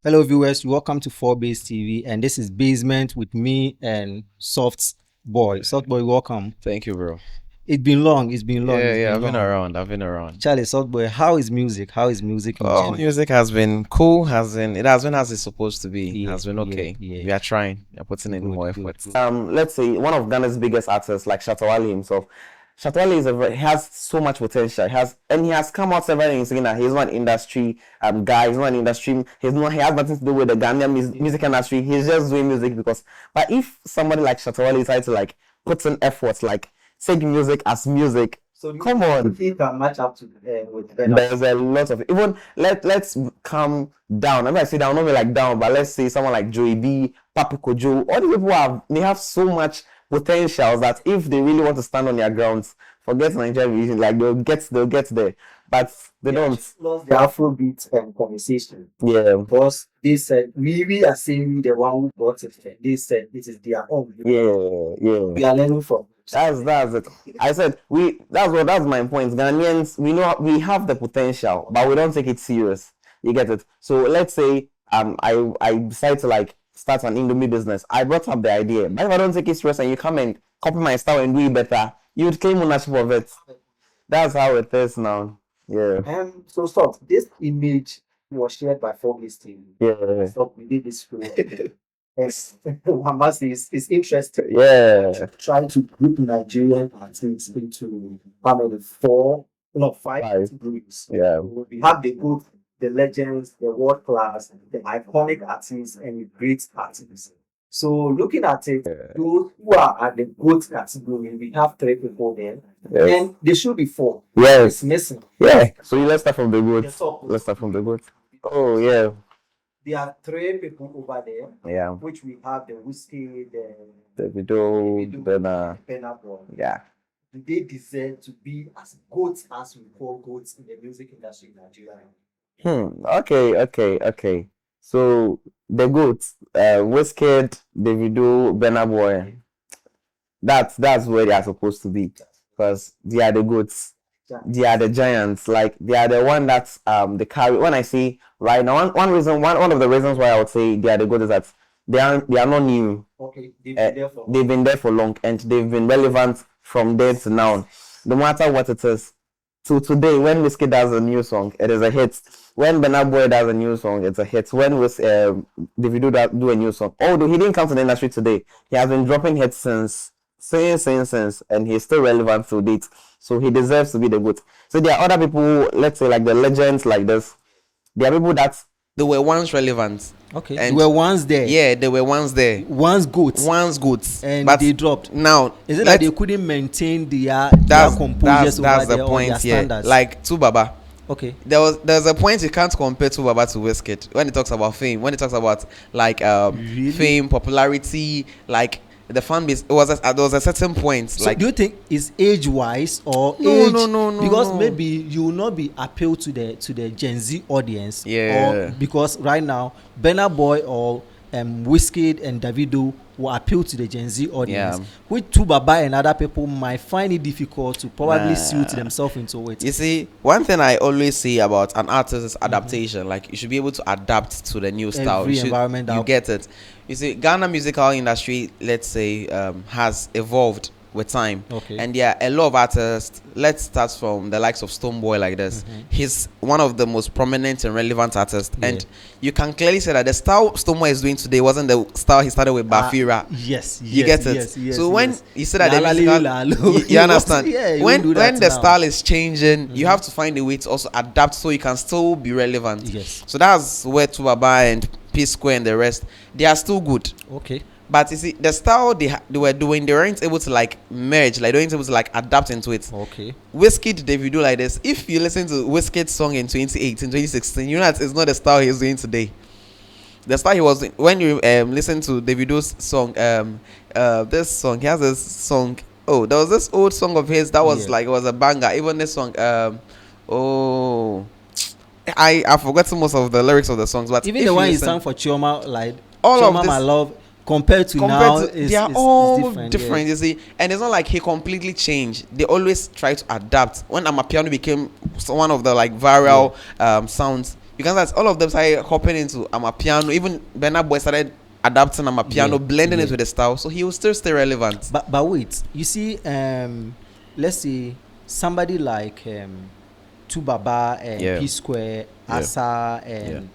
Hello, viewers. Welcome to 4Base TV, and this is Basement with me and Soft Boy. Soft Boy, welcome. Thank you, bro. It's been long. It's been long. I've been around. Charlie, Soft Boy, how is music? How is music in Oh, general? music has been cool. It has been as it's supposed to be. Yeah, Has been okay. yeah. We are trying. We are putting in more Good, effort. good. Let's say one of Ghana's biggest artists, like Shatawale himself. Shatawale he has so much potential. He has come out several times saying that he's not an industry guy. He's not an industry. He has nothing to do with the Ghanaian music industry. He's just doing music because. But if somebody like Shatawale decides to like put in effort, like take music as music. So come on. He can match up to with There's a lot of even let's come down. I'm not say down, not be like down, but let's say someone like Joey B, Papi Kojo. All these people have so much potential that if they really want to stand on their grounds, forget Nigeria region, like they'll get there. But they don't. Lost the Afrobeat conversation. Yeah. Because they said we are saying the one who brought it. They said it is their own. Yeah. We are learning from. That's it. I said that's my point. Ghanaians, we know we have the potential, but we don't take it serious. You get it? So let's say I decide to like start an Indomie business. I brought up the idea, but if I don't take it serious and you come and copy my style and do it better, you would claim ownership of it. That's how it is now. Yeah. So stop. This image was shared by 4Base TV. Yeah. Stop. We did this for. Yes, one must say it's interesting. Yeah. Trying to group Nigerian artists into family five groups. Yeah. We have the good, the legends, the world class, the iconic artists, and the great artists. So looking at it, those who are at the good category, we have 3 people there, and there should be 4. Yes. It's missing. Yeah. So let's start from the good. Yes, sir. Let's start from the good. Oh yeah. There are 3 people over there, Yeah. which we have the whiskey, The video, Benna Boy. yeah. Do they deserve to be as goats as we call goats in the music industry in Nigeria? Okay. So the goods, Wizkid, Davido, Burna Boy. That's where they are supposed to be, because they are the goods. They are the giants. Like they are the one that's they carry. When I say right now, one of the reasons why I would say they are the goods is that they are not new. Okay, they've been there for long, and they've been relevant from then to now. No matter what it is. So today, when Wizkid does a new song, it is a hit. When Burna Boy does a new song, it's a hit. When Davido do a new song, although he didn't come to the industry today, he has been dropping hits since, and he's still relevant to date. So he deserves to be the GOAT. So there are other people, let's say like the legends like this. There are people that they were once relevant. Okay. And they were once there. Yeah, they were once there. Once GOATs. And but they dropped. Now, is it like they couldn't maintain their composures that's over the point their here. Standards? Like Tubaba. Okay. There's a point you can't compare Tubaba to Wizkid when it talks about fame. When it talks about like really? Fame, popularity, like the fan base, there was a certain point. So like, do you think it's age wise or no, age? No. Because maybe you will not be appeal to the Gen Z audience. Yeah. Or because right now, Burna Boy or Wizkid and Davido will appeal to the Gen Z audience. Yeah. Which Tubaba and other people might find it difficult to probably suit themselves into it. You see, one thing I always say about an artist is adaptation. Like you should be able to adapt to the new style. Environment. You get it. You see, Ghana musical industry, let's say, has evolved with time. Okay. And there are a lot of artists. Let's start from the likes of Stonebwoy like this. He's one of the most prominent and relevant artists. Yeah. And you can clearly say that the style Stonebwoy is doing today wasn't the style he started with Bafira. Yes. You get it? Yes, so when you say that you understand? When the style is changing, you have to find a way to also adapt so you can still be relevant. Yes. So that's where Tubaba and P Square and the rest, they are still good. Okay. But you see, the style they were doing, they weren't able to like merge, like they weren't able to like adapt into it. Okay. Wizkid, Davido like this. If you listen to Wizkid's song in 2018, 2016, you know that it's not the style he's doing today. The style he was doing, when you listen to Davido's song, this song, he has this song. Oh, there was this old song of his that was like, it was a banger. Even this song, I forgot most of the lyrics of the songs, but even the one he sang for Chioma, like all Chioma, of this, my love. Compared to now, they are all different, you see. And it's not like he completely changed. They always try to adapt. When Amapiano became one of the like viral sounds, you can see that all of them started hopping into Amapiano. Even Burna Boy started adapting Amapiano, blending it with the style, so he will still stay relevant. But wait, you see, let's say somebody like Tubaba and P Square, Asa and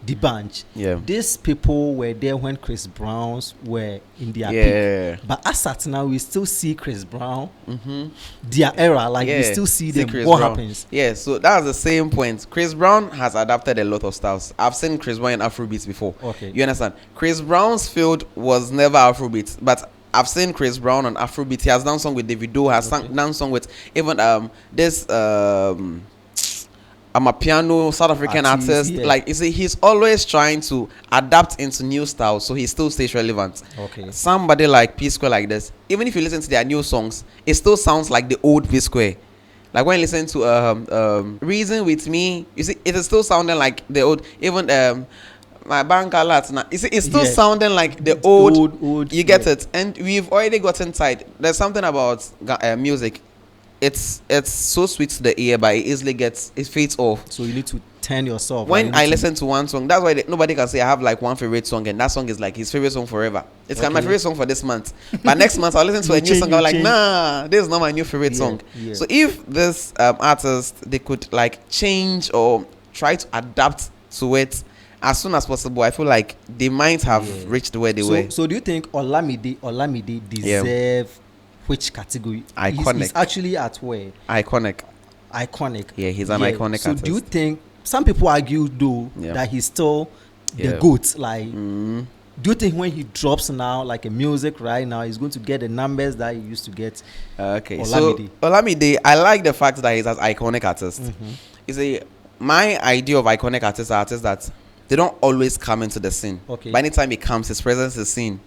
The Bunch. These people were there when Chris Browns were in their peak. But as at now, we still see Chris Brown, their era, like we still see them. What happens? Yeah, so that's the same point. Chris Brown has adapted a lot of styles. I've seen Chris Brown in Afrobeats before. Okay. You understand? Chris Brown's field was never Afrobeats, but I've seen Chris Brown on Afrobeat. He has done song with Davido, has done song with even I'm a piano South African artist. Like, you see, he's always trying to adapt into new styles, so he still stays relevant. Okay. Somebody like P Square like this, even if you listen to their new songs, it still sounds like the old P Square. Like when you listen to Reason With Me, you see, it is still sounding like the old. Even my bank alert now, you see, it's still sounding like the old. You get it, and we've already gotten tired. There's something about music. It's so sweet to the ear, but it fades off. So you need to turn yourself. When I listen to one song, that's why nobody can say I have like one favorite song, and that song is like his favorite song forever. It's my favorite song for this month, but next month I'll listen to a new song. I'm like, nah, this is not my new favorite song. So if this artist, they could like change or try to adapt to it as soon as possible, I feel like they might have reached where they were. So do you think Olamide deserve which category? Iconic. He's actually at where? Iconic. Yeah, he's an iconic so artist. Do you think, some people argue though that he's still the GOAT? Like, do you think when he drops now, like a music right now, he's going to get the numbers that he used to get? Okay, Olamide. So Olamide, I like the fact that he's an iconic artist. You see, my idea of iconic artists are artists that they don't always come into the scene. Okay. But anytime he comes, his presence is seen.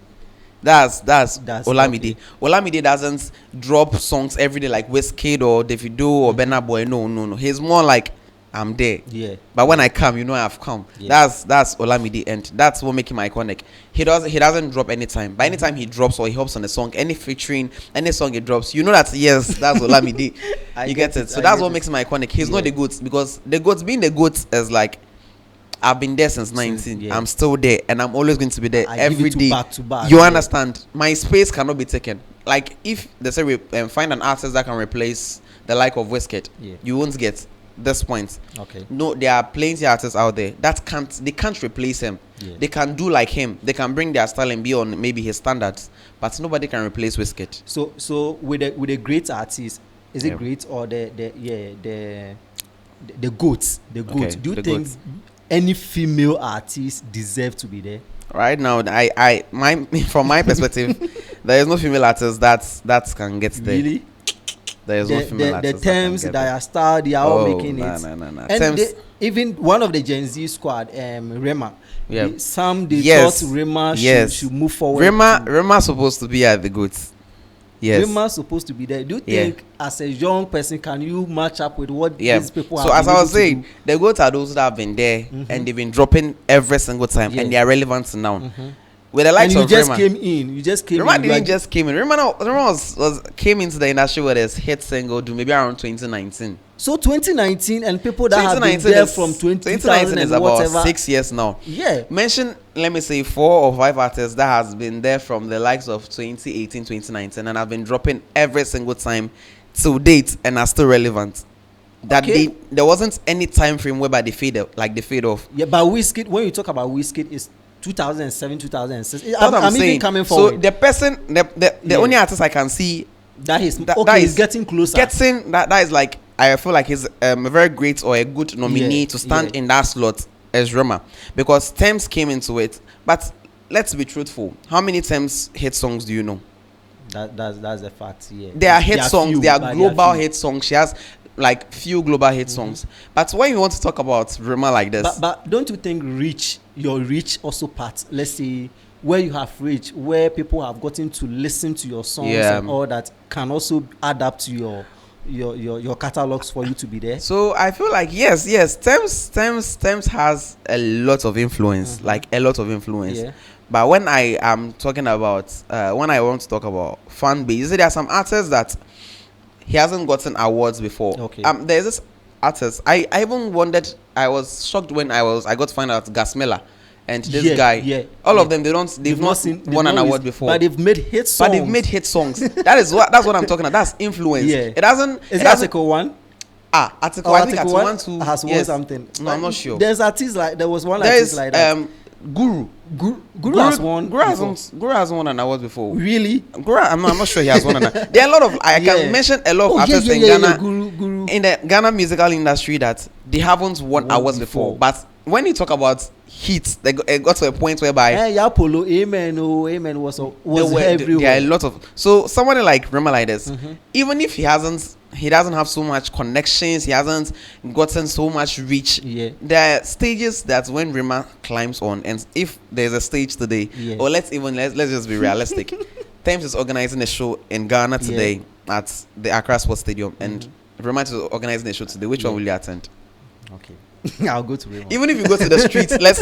That's Olamide. Okay. Olamide doesn't drop songs every day like Wizkid or Davido or Burna Boy. No. He's more like, I'm there. Yeah. But when I come, you know I've come. Yeah. That's Olamide, and that's what makes him iconic. He doesn't drop anytime. By any time he drops or he hops on a song, any featuring, any song he drops, you know that yes, that's Olamide. You get it. So that's what makes him iconic. He's not the GOAT, because the GOAT, being the GOAT is like, I've been there since 19. I'm still there, and I'm always going to be there every day. Back to back. You understand? My space cannot be taken. Like if they say we find an artist that can replace the like of Wizkid, you won't get this point. Okay. No, there are plenty of artists out there that can't replace him. They can do like him. They can bring their style and be on maybe his standards, but nobody can replace Wizkid. So with a great artist, is it great or the GOAT? The GOAT. Okay, Do you the think GOAT. any female artist deserve to be there? Right now, from my perspective, there is no female artist that can get there. Really? There is no female The artist terms that are starred, they are all making it. No. And even one of the Gen Z squad, Rema. Yeah. They thought Rema should move forward. Rema supposed to be at the goods. Yes. Rema supposed to be there. Do you think, as a young person, can you match up with what these people have? So as I was saying, the GOAT are those that have been there and they've been dropping every single time, and they are relevant now. With the likes and of you just Rema, came in. You just came Rema in. didn't just came in. Rema came into the industry with his hit single, maybe around 2019. So 2019, and people that have been there from 2019 is and about whatever. 6 years now. Yeah. Mention, let me say, 4 or 5 artists that has been there from the likes of 2018, 2019, and have been dropping every single time to date and are still relevant. That there wasn't any time frame whereby they fade off. Yeah, but Wizkid, when you talk about Wizkid, it's 2007, 2006. That's what I'm saying. Even coming forward. So the person, the only artist I can see that is getting closer. That is like, I feel like he's a very great or a good nominee to stand in that slot as Rema, because Thames came into it. But let's be truthful. How many Thames hit songs do you know? That's a fact. Yeah. There are hit songs. There are global hit songs. She has like few global hit songs. But when you want to talk about Rema like this, but don't you think your reach also part? Let's say where you have reached, where people have gotten to listen to your songs and all that, can also add up to your catalogs for you to be there. So I feel like yes, Thames has a lot of influence, like a lot of influence. Yeah. But when I am talking about when I want to talk about fan base, there are some artists that he hasn't gotten awards before. Okay. There's this artists. I even wondered. I was shocked when I got to find out Gasmela and this guy. All of them, they've not won an award before. But they've made hit songs. That's what I'm talking about. That's influence. Yeah. It doesn't. Is it Article 1? Article. I think Article 1 too has won something. No, I'm not sure. There's artists like there was one artist like that. Guru has won. Guru hasn't won an award before. Really? Guru, I'm not sure he has won an award. There are a lot of I can mention a lot of artists in Ghana Guru. in the Ghana musical industry that they haven't won awards before. But when you talk about hits, they got to a point whereby Polo, Amen was everywhere. There are a lot of somebody like Rema like this, even if he doesn't have so much connections, he hasn't gotten so much reach. There are stages that when Rema climbs on, and if there's a stage today, or let's just be realistic. Thames is organizing a show in Ghana today at the Accra Sports Stadium, and Rema is organizing a show today. Which one will you attend? Okay. I'll go to Rema. Even if you go to the streets, let's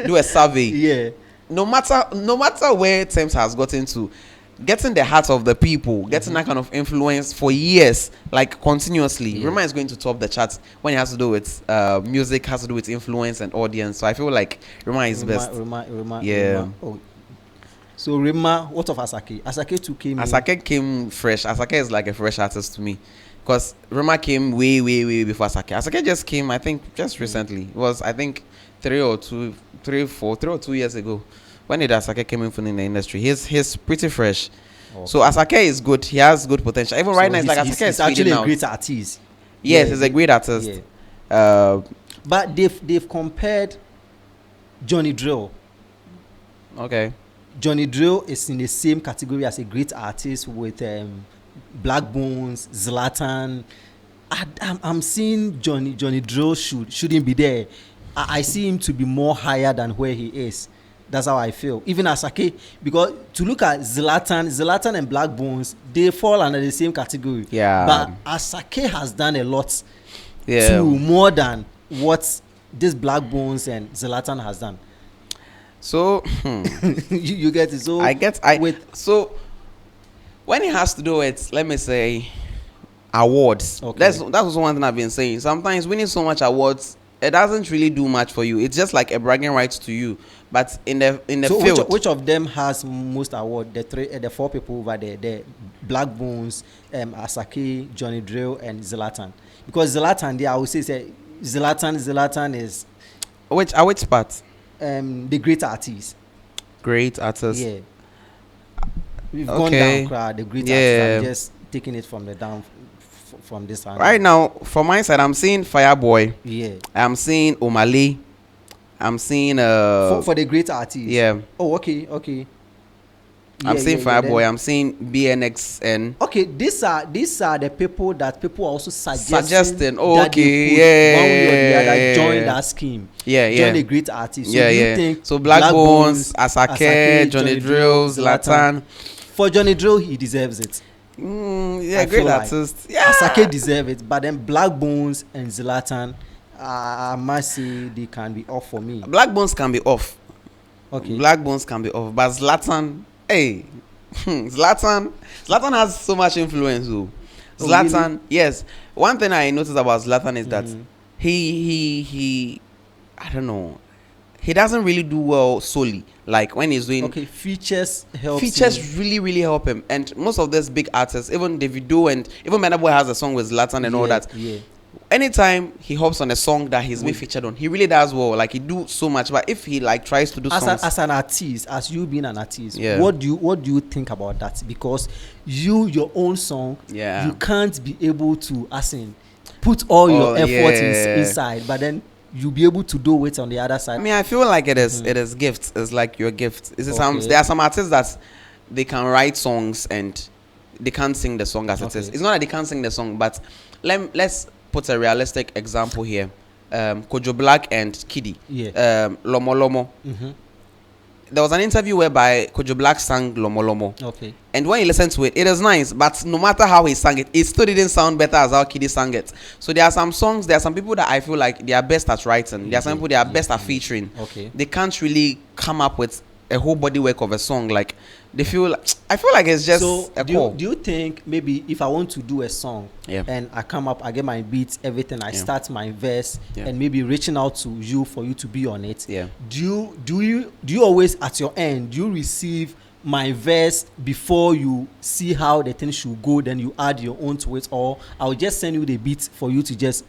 do a survey. Yeah. No matter where Thames has gotten to, getting the heart of the people, getting that kind of influence for years, like continuously. Rema is going to top the charts when it has to do with music, has to do with influence and audience. So I feel like Rema is best. Rema. Oh. So Rema, what of Asake? Asake too came. Asake came fresh. Asake is like a fresh artist to me. Because Rema came way before Asake. Asake just came, I think, just recently. It was, I think, 3 or 2 years ago. When did Asake came in the industry? He's pretty fresh. Okay. So Asake is good. He has good potential. Even right now, it's like Asake is actually a great artist. Yes, he's a great artist. Yeah. But they've compared Johnny Drill. Okay. Johnny Drill is in the same category as a great artist with Black Bones, Zlatan. I'm seeing Johnny Drill shouldn't be there. I see him to be more higher than where he is. That's how I feel. Even Asake, because to look at Zlatan and Black Bones, they fall under the same category. Yeah. But Asake has done a lot to more than what this Black Bones and Zlatan has done. So you get it. So so when it has to do with, let me say, awards. Okay. That's also one thing I've been saying. Sometimes winning so much awards, it doesn't really do much for you. It's just like a bragging rights to you. But in the field, which of them has most award? The 4 people over there: the Black Bones, Asake, Johnny Drill, and Zlatan. Because Zlatan, I would say Zlatan is which part? The great artist. Great artist. Yeah. We've gone down crowd. The great artist. I'm just taking it from the down. From this angle. Right now, from my side, I'm seeing Fireboy. Yeah. I'm seeing Omale. I'm seeing for the great artist. Yeah. Oh, okay. I'm seeing Fireboy. I'm seeing BNXN. Okay, these are the people that people also suggesting. Oh, okay. One way or the other join that scheme. Join the great artist. So you think so Black Bones, Asake, Johnny Drill, Zlatan. For Johnny Drill, he deserves it. Great artist. Yeah. Asake deserve it, but then Black Bones and Zlatan, I must say they can be off for me. Black Bones can be off. Okay. Black Bones can be off, but Zlatan, Zlatan has so much influence. Zlatan, really? Yes. One thing I noticed about Zlatan is that he I don't know. He doesn't really do well solely. Like when he's doing features really help him. And most of these big artists, even Davido and even Burna Boy has a song with Zlatan and all that. Yeah. Anytime he hops on a song that he's been featured on, he really does well. Like he do so much. But if he like tries to do songs as an artist, as you being an artist, what do you think about that? Because your own song, you can't be able to put all your effort inside, but then you'll be able to do it on the other side. I mean, I feel like it is gifts. It's like your gift. There are some artists that they can write songs and they can't sing the song as it is. It's not that they can't sing the song, but let's put a realistic example here. Kojo Black and Kiddy. Lomo Lomo. Mm-hmm. There was an interview whereby Kojo Black sang Lomo Lomo. Okay. And when you listen to it, it is nice, but no matter how he sang it, it still didn't sound better as how Kiddy sang it. So there are some songs, there are some people that I feel like they are best at writing. There are some people they are best at featuring. Okay. They can't really come up with a whole body work of a song. Like they feel like, I feel like it's just So a do core. do you think maybe if I want to do a song, Yeah. and I come up, I get my beats, everything, I Yeah. start my verse, Yeah. and maybe reaching out to you for you to be on it. Yeah. Do you always at your end, do you receive my verse before you see how the thing should go, then you add your own to it, or I'll just send you the beat for you to just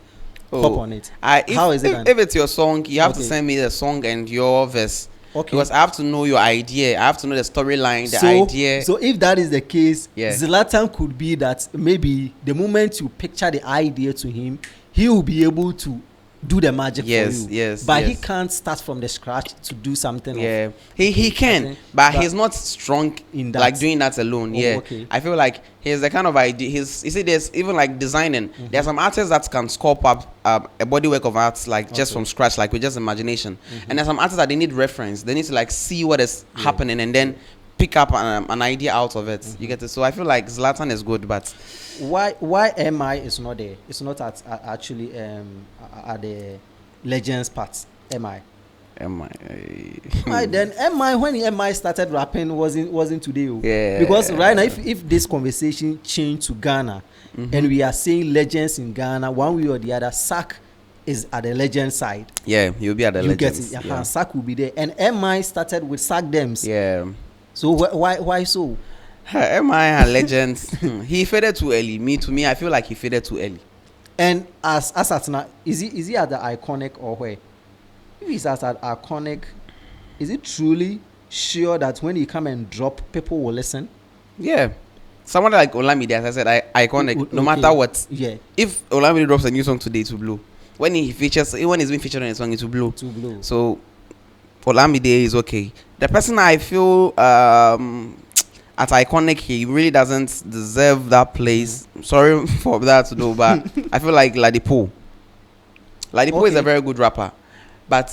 hop on it? How is it done? If it's your song, you have to Okay. send me the song and your verse. Okay. Because I have to know your idea. I have to know the storyline, the so, idea. So if that is the case, Yeah. Zlatan could be that maybe the moment you picture the idea to him, he will be able to do the magic Yes, for you. yes, But he yes. can't start from the scratch to do something. Yeah, he can, Okay. but But he's not strong in that. like doing that alone. Oh, Yeah, okay. I feel like he's the kind of idea. He's you see, there's even like designing. There are some artists that can sculpt up a body work of art like just Okay. from scratch, like with just imagination. And there's some artists that they need reference. They need to like see what is happening and then pick up an idea out of it. You get it? So I feel like Zlatan is good, but Why MI is not there? It's not actually at the legends part. MI. am I? Why then MI, when MI started rapping, wasn't today. Oh. Yeah. Because right now, if this conversation changed to Ghana, and we are seeing legends in Ghana, one way or the other, Sack is at the legend side. Yeah, you'll be at the You legends. get it? Yeah. Sack will be there, and MI started with Sack Dems. Yeah. So why so? Am I a legend? He faded too early. To me, I feel like he faded too early. And as at now, is he at the iconic or where? If he's at iconic, is it truly sure that when he come and drop, people will listen? Yeah. Someone like Olamide, as I said, iconic. No Okay. matter what. Yeah. If Olamide drops a new song today, it will blow. When he's being featured on a song, it will blow. To blow. So Olamide is okay. The person I feel at iconic, he really doesn't deserve that place. Sorry for that though, but I feel like Ladipo. Ladipo is a Okay. very good rapper, but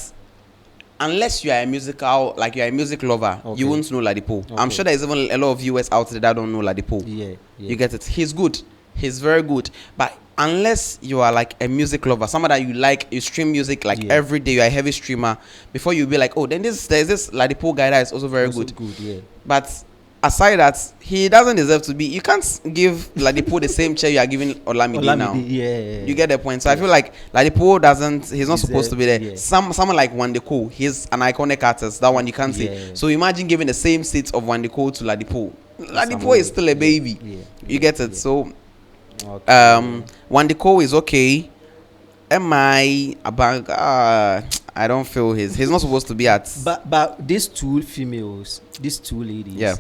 unless you are a music lover, Okay. you won't know Ladipo. I'm Okay. sure there's even a lot of viewers out there that don't know Ladipo. Yeah. You get it? He's good. He's very good. But unless you are like a music lover, someone that you like, you stream music like Yeah. every day, you're a heavy streamer, before you be like, oh, then there's this Ladipo guy that is also very Also good. Yeah. But aside that, he doesn't deserve to be. You can't give Ladipo the same chair you are giving Olamide now. Yeah. You get the point. So I feel like Ladipo he's not Deserve- supposed to be there. yeah. Someone like Wandeko, he's an iconic artist. That one you can't Yeah. say. So imagine giving the same seat of Wandeko to Ladipo. Ladipo Someone- is still a baby. Yeah. You get it? Yeah. So Okay. Wandeko is okay. MI Abang, I don't feel he's not supposed to be at. But these two females, these two ladies, Yeah.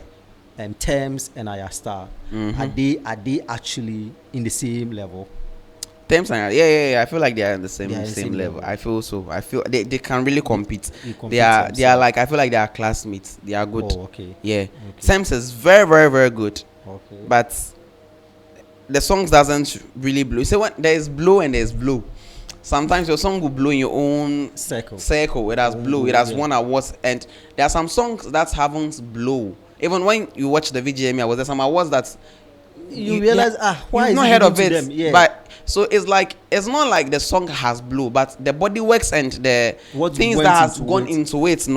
Thames and Ayastar, are they actually in the same level? Thames and yeah. I feel like they are in the same They are in the same same level. level. I feel so. I feel they can really compete. They compete They are themselves. like, I feel like they are classmates. They are good. Oh, okay. Yeah. Thames is very, very, very good. Okay. But the songs doesn't really blow. You see, when there is blow and there's blow. Sometimes your song will blow in your own Circle. It has blow. It has Yeah. won awards, and there are some songs that haven't blow. Even when you watch the VGMA awards, there's some awards that You realize, why you've is not it heard of given it. to them? Yeah. But so it's not like the song has blow, but the body works and the What things went that has into gone it. into it,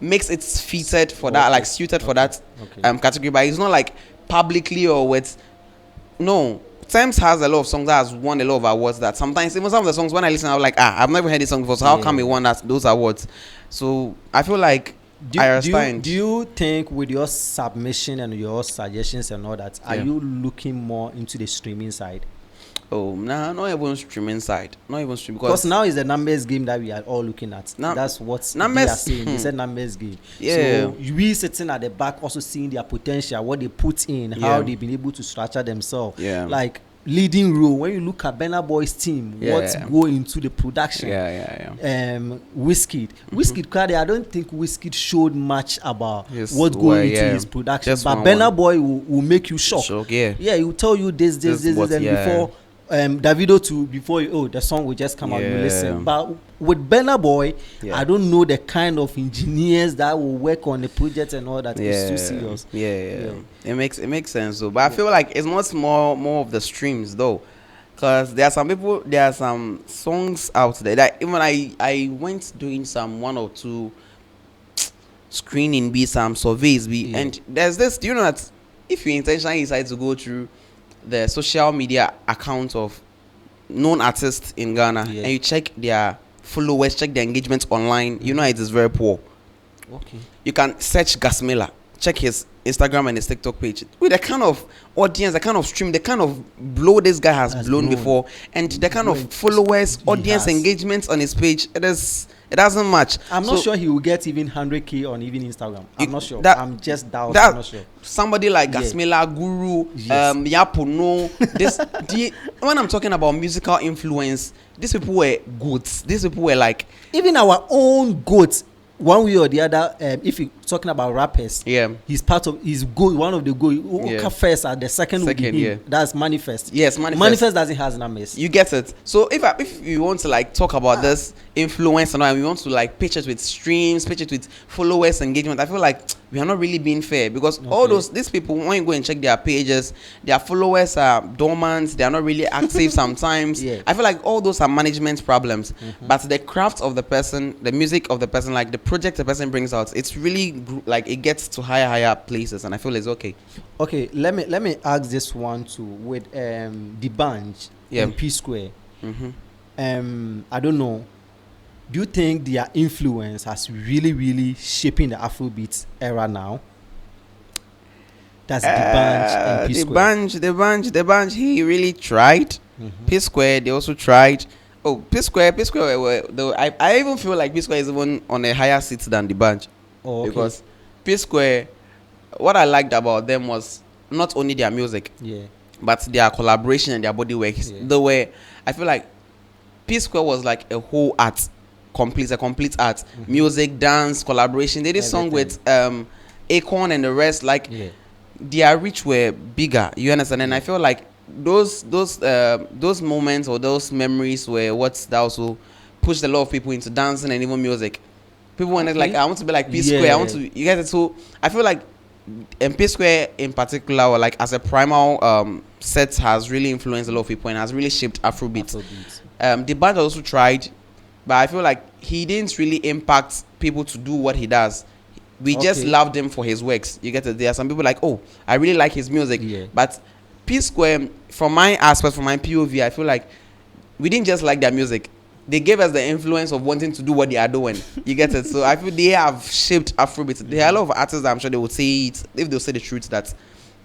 makes it fitted for that, Okay. like suited for that Okay. category. But it's not like publicly or with no. Thames has a lot of songs that has won a lot of awards that sometimes even some of the songs when I listen I'm like I've never heard this song before, so how Yeah. come he won those awards? So I feel like I understand. Do you think with your submission and your suggestions and all that, are Yeah. you looking more into the streaming side? Oh, nah, not even streaming side. Not even streaming Because now is the numbers game that we are all looking at. Num- That's what numbers- they are saying. They said numbers game. Yeah. So we sitting at the back also seeing their potential, what they put in, how Yeah. they've been able to structure themselves. Yeah. Like leading role. When you look at Burna Boy's team, Yeah. what's going into the production. Yeah. Wizkid. Wizkid, I don't think Wizkid showed much about Yes, what's well, going into yeah. his production. Just But one Burna one. Boy will make you shocked. Shock, yeah. Yeah, he will tell you this, What, and yeah. before Davido too, before the song will just come out, you Yeah. listen. But with Burna Boy, Yeah. I don't know the kind of engineers that will work on the project and all that. Yeah. It's too serious. Yeah. It makes sense though. But I feel like it's not more of the streams though. Cause there are some songs out there that even I went doing some one or two screening be, some surveys be, and there's this. Do you know that if you intentionally decide to go through the social media account of known artists in Ghana and you check their followers, check their engagement online, you know it is very poor. Okay. You can search Gasmela, check his Instagram and his TikTok page with the kind of audience, the kind of stream, the kind of blow this guy has blown before, and the kind of followers, audience engagement on his page. It doesn't match. I'm not sure he will get even 100K on even Instagram. I'm not sure. I'm just doubting. I'm not sure. Somebody like Gasmela, Guru, Yapuno. When I'm talking about musical influence, these people were goats. These people were like even our own goats. One way or the other, if you're talking about rappers, he's part of, he's good, one of the good. First and the second will be him. That's Manifest. Yes, Manifest doesn't have numbers. You get it. So if you want to like talk about this influence and all, we want to like pitch it with streams, pitch it with followers, engagement, I feel like we are not really being fair, because all these people, when you go and check their pages, their followers are dormant, they are not really active sometimes. I feel like all those are management problems. But the craft of the person, the music of the person, like the project the person brings out, it's really like it gets to higher places, and I feel it's okay. Okay, let me ask this one too with the Bunch and P Square. I don't know. Do you think their influence has really shaping the Afrobeat era now? That's the Bunch and P Square. The bunch. He really tried. P Square, they also tried. Oh, P Square. I even feel like P Square is even on a higher seat than the Bunch. Because P Square, what I liked about them was not only their music, but their collaboration and their body works. The way I feel like P Square was like a whole art. A complete art, music, dance, collaboration. They did song with Akon and the rest. Like their reach were bigger. You understand? And I feel like those moments or those memories were what that also pushed a lot of people into dancing and even music. People wanted like, I want to be like P Square. I want to. You get it? So I feel like P Square in particular, or like as a primal set, has really influenced a lot of people and has really shaped Afrobeat. The band also tried. But I feel like he didn't really impact people to do what he does. We just loved him for his works. You get it? There are some people like, oh, I really like his music. But P Square, from my aspect, from my POV, I feel like we didn't just like their music. They gave us the influence of wanting to do what they are doing. You get it? So I feel they have shaped Afrobeat. There are a lot of artists that I'm sure they would say it, if they'll say the truth, that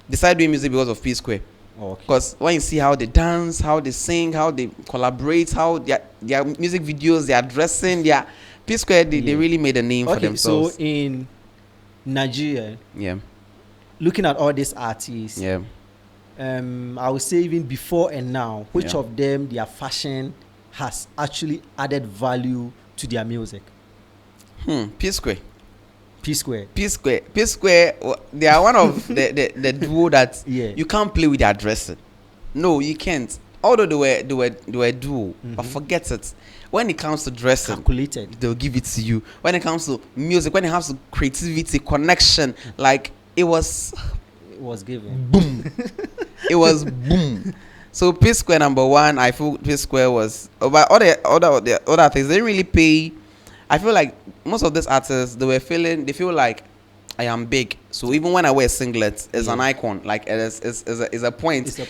they started doing music because of P Square. Because when you see how they dance, how they sing, how they collaborate, how their music videos, their dressing, their P Square, they really made a name for themselves. So in Nigeria, looking at all these artists, I would say even before and now, which of them their fashion has actually added value to their music? P Square. P Square. They are one of the duo that you can't play with their dressing. No, you can't. Although they were duo, but forget it. When it comes to dressing, calculated, they'll give it to you. When it comes to music, when it comes to creativity, connection, like it was given. Boom. It was boom. So P Square number one, I feel P Square was. But other things, they didn't really pay. I feel like most of these artists, they feel like I am big. So even when I wear singlet, it's an icon. Like it's a point.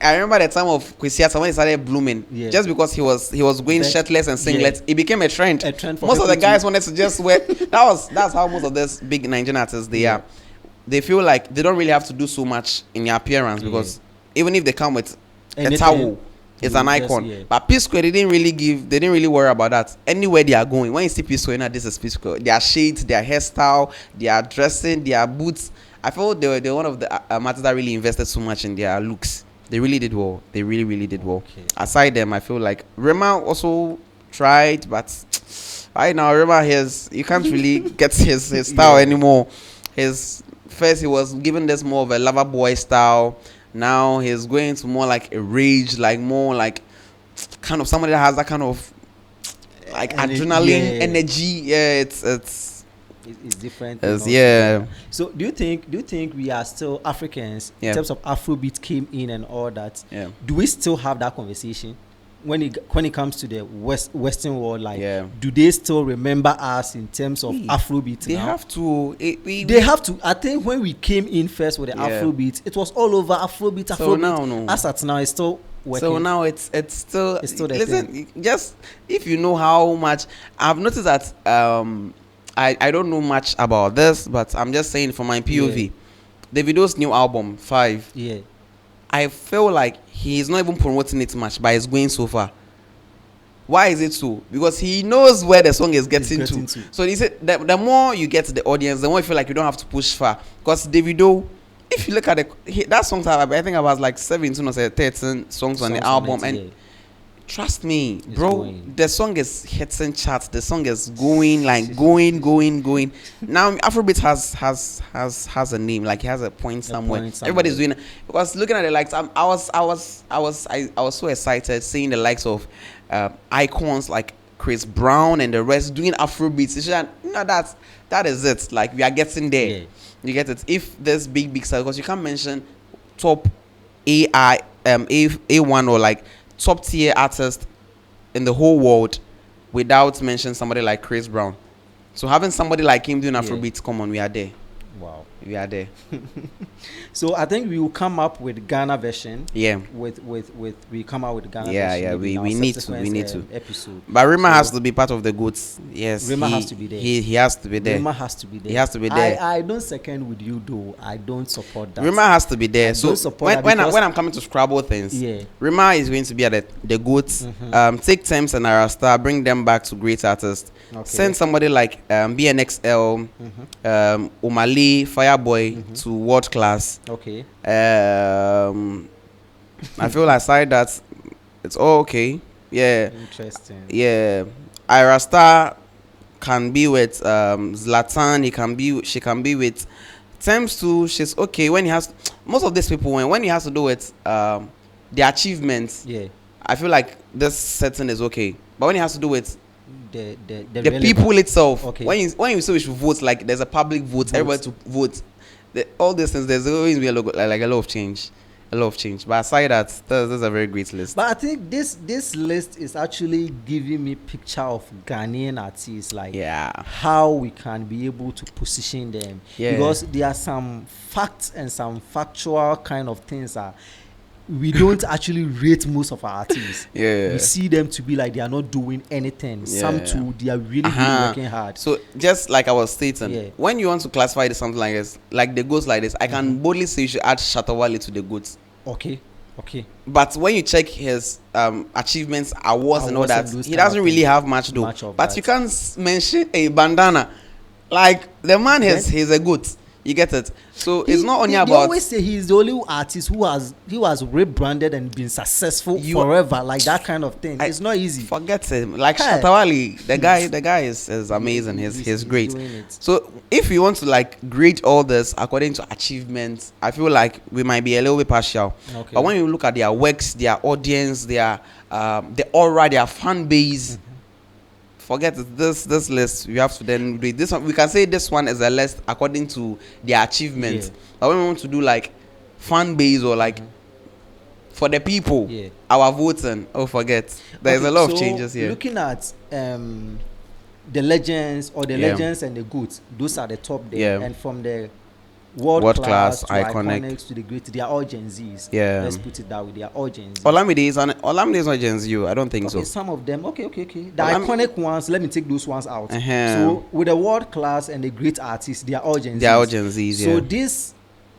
I remember the time of Kwesiata when he started blooming. Just because he was going shirtless and singlet, it became a trend. For most of the guys wanted to just wear. That's how most of these big Nigerian artists they are. They feel like they don't really have to do so much in their appearance, because even if they come with a towel, it's an icon. But P Square, they didn't really worry about that. Anywhere they are going, when you see P Square, this is P Square. Their shades, their hairstyle, their dressing, their boots. I feel they were one of the artists that really invested so much in their looks. They really did well. They really did well. Aside them, I feel like Rema also tried, but right now Rema, you can't really get his style anymore. First he was given this more of a lover boy style. Now he's going to more like a rage, like more like kind of somebody that has that kind of like adrenaline energy. It's different. So do you think we are still Africans in terms of Afrobeat came in and all that? Do we still have that conversation? when it comes to the Western world, like, Yeah. do they still remember us in terms of Hey, Afrobeat? They now? have to. They have to. I think when we came in first with the Yeah. Afrobeat, it was all over Afrobeat. So Afrobeat. now, no. As at now, it's still working. So now it's still. It's still the listen, just if you know how much I've noticed that I don't know much about this, but I'm just saying from my POV, Davido's new album 5. Yeah. I feel like he's not even promoting it much, but it's going so far. Why is it so? Because he knows where the song is getting to. So he said the more you get to the audience, the more you feel like you don't have to push far. Because Davido, if you look at that song, I think about like 17 or 13 songs on the album, and trust me, bro, the song is hitting charts. The song is going like going. Now Afrobeat has a name, like he has a point somewhere. Everybody's doing it. Because looking at the likes, I was so excited seeing the likes of icons like Chris Brown and the rest doing Afrobeats. That is it. Like we are getting there. Yeah. You get it. If there's big stars, because you can't mention top A1 or like top tier artist in the whole world without mentioning somebody like Chris Brown. So having somebody like him doing Afrobeats, come on, we are there. Wow. We are there. So I think we will come up with Ghana version. Yeah. With we come out with Ghana version. Yeah. maybe in We our need to. subsequent, episode. But Rema has to be part of the GOATs. Yes. Rema has to be there. He has to be there. Rema has to be there. He has to be there. I don't second with you though. I don't support that. Rema has to be there. I So don't support when that when I'm coming to Scrabble things, Yeah. Rema is going to be at the GOATs. Take Thames and Arasta, bring them back to great artists. Okay. Send somebody like BNXL, Omale, Fireboy to world class. Okay. I feel aside that it's all okay. Yeah. Interesting. Yeah. Arasta can be with Zlatan. She can be with Thames too. She's okay when he has most of these people when he has to do with the achievements. Yeah. I feel like this setting is okay. But when he has to do with The people itself, Okay. when you say we should vote, like there's a public vote, everybody to vote. All these things, there's always be a lot of change. But aside that, this is a very great list. But I think this list is actually giving me picture of Ghanaian artists, like how we can be able to position them. Yeah. Because there are some facts and some factual kind of things that we don't actually rate most of our artists. Yeah. We see them to be like they are not doing anything. Some too, they are really working hard. So just like I was stating, when you want to classify this something like this, like the GOATs like this, I can boldly say you should add Shatawale to the GOATs. Okay. But when you check his achievements, awards and all that, he doesn't really have much though. But you can't mention a bandana. Like the man he's a GOAT. You get it? So it's not only about. They always say he's the only artist who has rebranded and been successful forever, like that kind of thing. It's not easy. Forget him. Like Shatawale, the guy is amazing. He's great. So if you want to like grade all this according to achievements, I feel like we might be a little bit partial. Okay. But when you look at their works, their audience, their the aura, their fan base. Forget this list. We have to then do this one. We can say this one is a list according to their achievements. But when we want to do like fan base or like for the people, our voting, forget. There's a lot of changes here. Looking at the legends or the legends and the GOATs, those are the top there. And from the world class to iconic to the great, they are all Gen Zs. Let's put it that way. They are all Gen Zs. Olamide is not Gen Z. I don't think so. Some of them. Okay. The iconic ones, let me take those ones out. So with the world class and the great artists, they are all Gen Zs. They are all Gen Zs. So these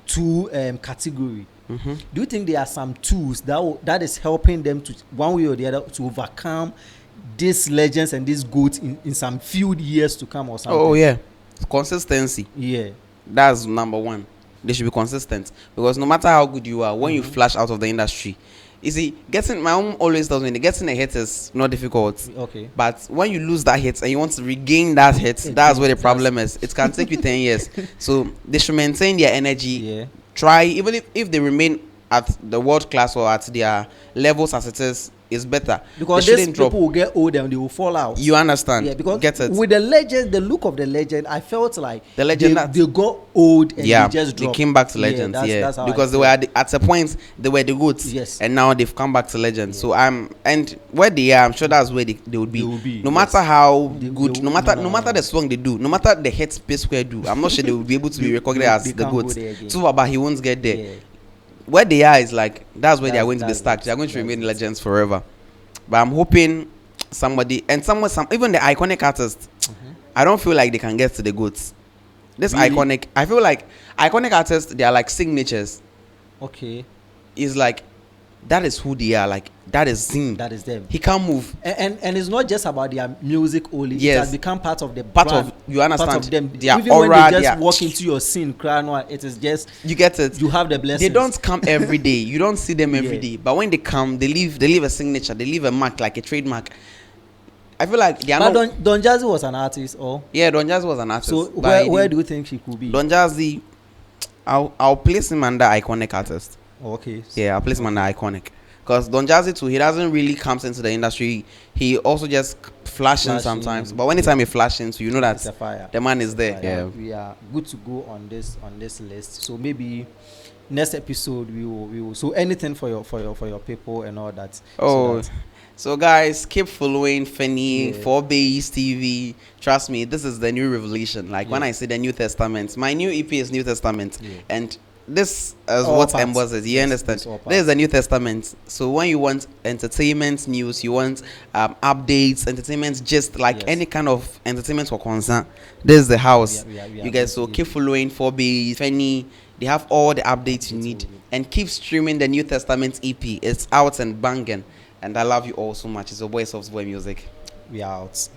two category, do you think there are some tools that is helping them to one way or the other to overcome these legends and these GOATs in some few years to come or something? Oh yeah, consistency. Yeah. That's number one. They should be consistent because no matter how good you are, when you flash out of the industry, you see, my mom always tells me getting a hit is not difficult. Okay. But when you lose that hit and you want to regain that hit, that's where the problem is. It can take you 10 years. So they should maintain their energy. Yeah. Try, even if they remain at the world class or at their levels as it is it's better. Because They these shouldn't people drop. will get old and they will fall out. You understand? Yeah, because Get it? with the legend, the look of the legend, I felt like The legend that- they got old and Yeah, they just dropped. came back to legends. That's how because I they were at a point they were the goods. Yes. And now they've come back to legends. So and where they are, I'm sure that's where they would be. They will be, No yes. matter how They good, will- no matter no, no matter the song they do, no matter the hit Space Square do, I'm not sure they will be able to be recognized they as the can't go goods. there again. So but he won't get there. Yeah. Where they are is like that's where they are That's- going to be that's stuck. it. They are going to That's remain it. legends forever. But I'm hoping somebody and some even the iconic artists, I don't feel like they can get to the goods. This Really? iconic, I feel like iconic artists, they are like signatures. Okay, Is like that is who they are. Like that is him. that is them. He can't move. And it's not just about their music only. It Yes. has become part of the Part brand, of- you understand, part of them. their Even when aura, they just their- walk into your scene, it is just You get it. you have the blessings. They don't come every day. You don't see them every Yeah. day. But when they come, they leave a signature. They leave a mark, like a trademark. I feel like they are But not. Don Jazzy was an artist, or Yeah, Don Jazzy was an artist. so but where do you think he could be? Don Jazzy, I'll place him under iconic artist. Okay. Yeah, I'll place him under iconic. Because Don Jazzy too, he doesn't really comes into the industry. He also just flashes Flashing. sometimes. But anytime he flashes, so you know It's a that fire. the man is there. Yeah, we are good to go on this list. So maybe next episode we will. So anything for your people and all that. Oh, So so guys, keep following Fanny Yeah. 4Base TV. Trust me, this is the new revelation. Like when Yeah. I say the New Testament, my new EP is New Testament, Yeah. and this is All what parts. embodies. You Yes, understand? it's all This is parts. the New Testament. So when you want entertainment news, you want updates, entertainment, just like Yes. any kind of entertainment or concern, this is the house. We are You guys, so going to keep following 4Base Fanny. They have all the updates you need, and keep streaming the New Testament EP. It's out and banging. And I love you all so much. It's your boy Soft Boy Music. we are out.